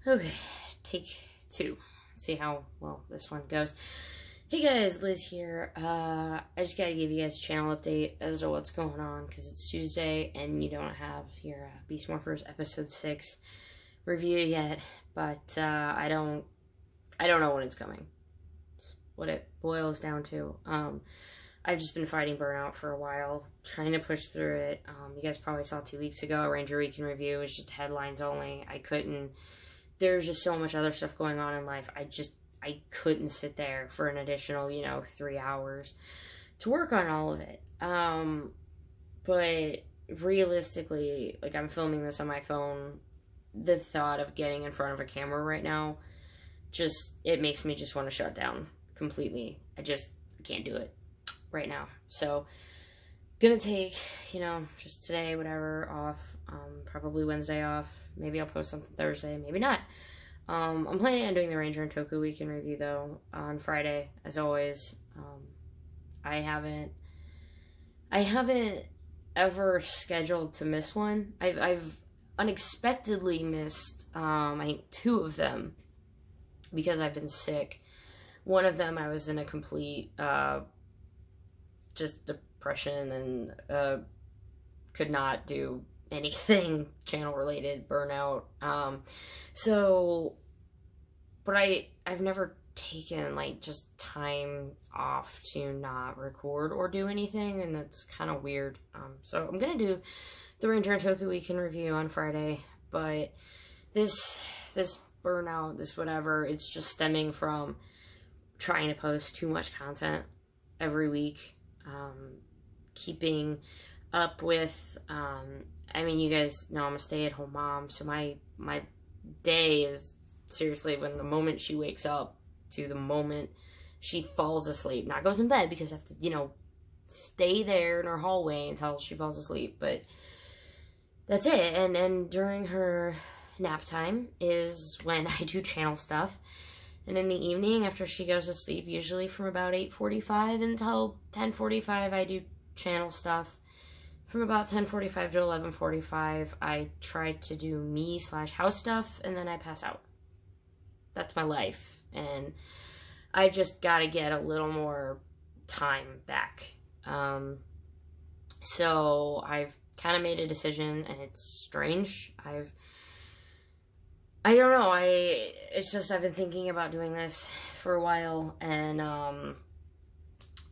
Okay, take 2. Let's see how well this one goes. Hey guys, Liz here. I just gotta give you guys a channel update as to what's going on, because it's Tuesday and you don't have your Beast Morphers episode 6 review yet, but I don't know when it's coming. That's what it boils down to. I've just been fighting burnout for a while, trying to push through it. You guys probably saw 2 weeks ago, Ranger Week in Review was just headlines only. There's just so much other stuff going on in life. I couldn't sit there for an additional, 3 hours to work on all of it. But realistically, like, I'm filming this on my phone. The thought of getting in front of a camera right now, it makes me just want to shut down completely. I can't do it right now. So, gonna take, just today, whatever, off. Probably Wednesday off. Maybe I'll post something Thursday, maybe not. I'm planning on doing the Ranger and Toku Week in Review, though, on Friday, as always. I haven't ever scheduled to miss one. I've unexpectedly missed, I think, 2 of them because I've been sick. One of them, I was in a complete, just depression and, could not do anything channel related, burnout. But I've never taken, like, just time off to not record or do anything, and that's kind of weird. So I'm gonna do the Ranger and Toku Week in Review on Friday, but this burnout, this whatever, it's just stemming from trying to post too much content every week, keeping up with, I mean, you guys know I'm a stay-at-home mom, so my day is seriously when the moment she wakes up to the moment she falls asleep. Not goes in bed, because I have to, stay there in her hallway until she falls asleep, but that's it. And during her nap time is when I do channel stuff. And in the evening, after she goes to sleep, usually from about 8:45 until 10:45, I do channel stuff. From about 10:45 to 11:45, I try to do me/house stuff, and then I pass out. That's my life, and I just gotta get a little more time back. So I've kind of made a decision, and it's strange. I don't know, I've been thinking about doing this for a while, and,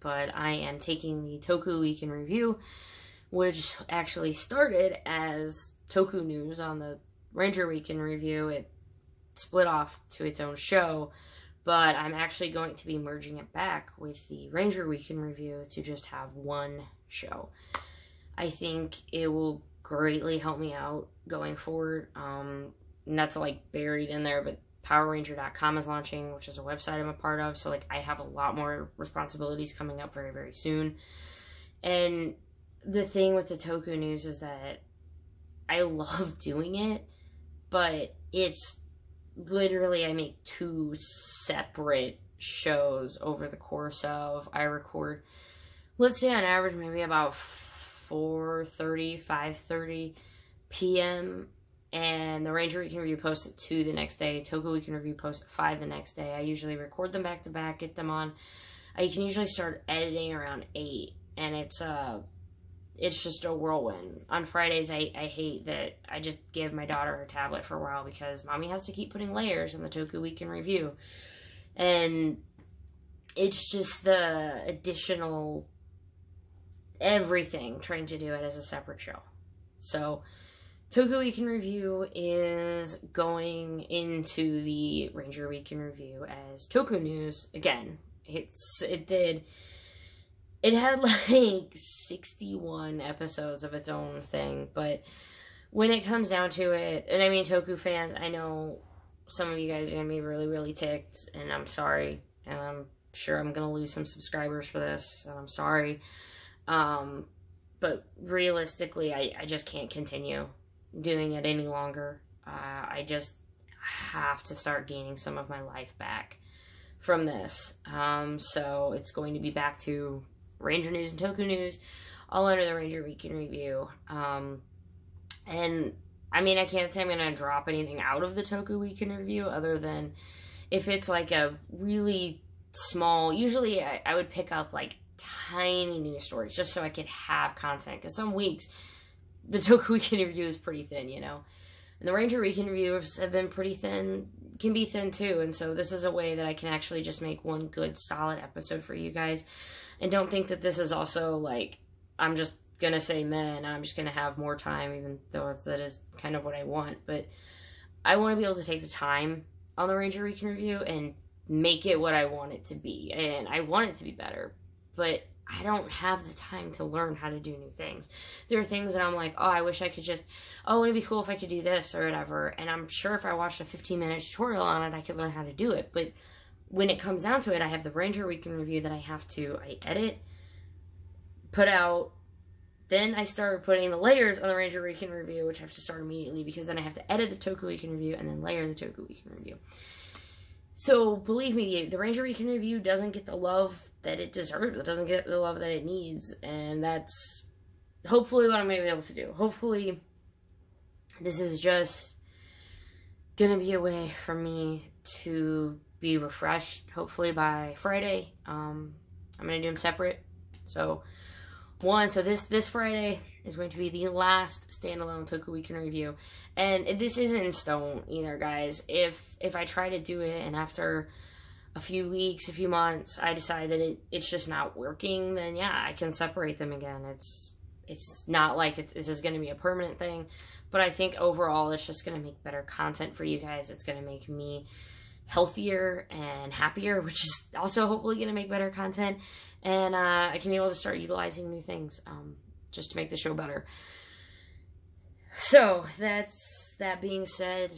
but I am taking the Toku Week in Review, which actually started as Toku News on the Ranger Week in Review. It split off to its own show, but I'm actually going to be merging it back with the Ranger Week in Review to just have one show. I think it will greatly help me out going forward. Not to, like, buried in there, but PowerRanger.com is launching, which is a website I'm a part of, so, like, I have a lot more responsibilities coming up very, very soon. And the thing with the Toku News is that I love doing it, but it's literally, I make 2 separate shows over the course of, I record, let's say on average, maybe about 4:30, 5:30 p.m., and the Ranger Week in Review posts at 2 the next day, Toku Week in Review posts at 5 the next day. I usually record them back to back, get them on. I can usually start editing around 8, and it's just a whirlwind. On Fridays, I hate that I just give my daughter her tablet for a while because mommy has to keep putting layers in the Toku Week in Review. And it's just the additional everything trying to do it as a separate show. So Toku Week in Review is going into the Ranger Week in Review as Toku News. Again, it had like 61 episodes of its own thing, but when it comes down to it, and I mean, Toku fans, I know some of you guys are going to be really, really ticked, and I'm sorry, and I'm sure I'm going to lose some subscribers for this, and I'm sorry, but realistically, I just can't continue doing it any longer. I just have to start gaining some of my life back from this, so it's going to be back to Ranger News and Toku News, all under the Ranger Week in Review, and I mean, I can't say I'm going to drop anything out of the Toku Week in Review other than if it's like a really small, usually I would pick up like tiny news stories just so I could have content. Because some weeks, the Toku Week in Review is pretty thin, you know. And the Ranger Week in Reviews have been pretty thin, can be thin too. And so this is a way that I can actually just make one good, solid episode for you guys. And don't think that this is also like, I'm just going to say meh, and I'm just going to have more time, even though that is kind of what I want. But I want to be able to take the time on the Ranger Week in Review and make it what I want it to be. And I want it to be better. But I don't have the time to learn how to do new things. There are things that I'm like, oh, I wish I could just, oh, it'd be cool if I could do this or whatever. And I'm sure if I watched a 15-minute tutorial on it, I could learn how to do it. But when it comes down to it, I have the Ranger Week in Review that I edit, put out. Then I start putting the layers on the Ranger Week in Review, which I have to start immediately because then I have to edit the Toku Week in Review and then layer the Toku Week in Review. So, believe me, the Ranger Week in Review doesn't get the love that it deserves. It doesn't get the love that it needs. And that's hopefully what I'm going to be able to do. Hopefully, this is just going to be a way for me to be refreshed. Hopefully by Friday. I'm going to do them separate. So this Friday is going to be the last standalone Toku Week in Review. And this isn't in stone either, guys. If I try to do it and after a few weeks, a few months, I decide that it's just not working, then yeah, I can separate them again. It's not like this is going to be a permanent thing, but I think overall it's just going to make better content for you guys. It's going to make me healthier and happier, which is also hopefully going to make better content. And I can be able to start utilizing new things just to make the show better. So, that being said,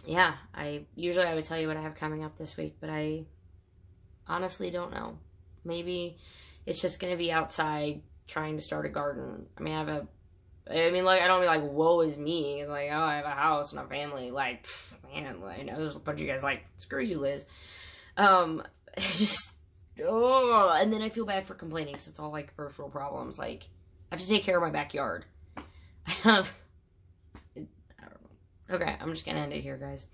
yeah, I would tell you what I have coming up this week, but I honestly don't know. Maybe it's just going to be outside trying to start a garden. I mean, I don't mean like, woe is me. It's like, oh, I have a house and a family. Like, man, I know there's a bunch of you guys like, screw you, Liz. And then I feel bad for complaining because it's all like first world problems. Like, I have to take care of my backyard. I don't know. Okay, I'm just gonna end it here, guys.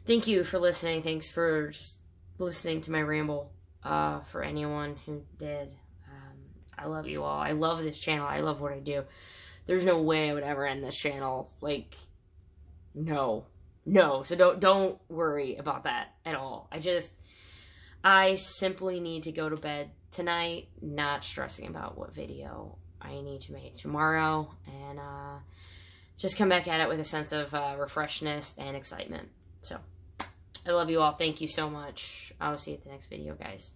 Thank you for listening. Thanks for just listening to my ramble. For anyone who did, I love you all. I love this channel. I love what I do. There's no way I would ever end this channel. Like, no. So don't worry about that at all. I simply need to go to bed tonight, not stressing about what video I need to make tomorrow, and just come back at it with a sense of refreshness and excitement. So, I love you all. Thank you so much. I will see you at the next video, guys.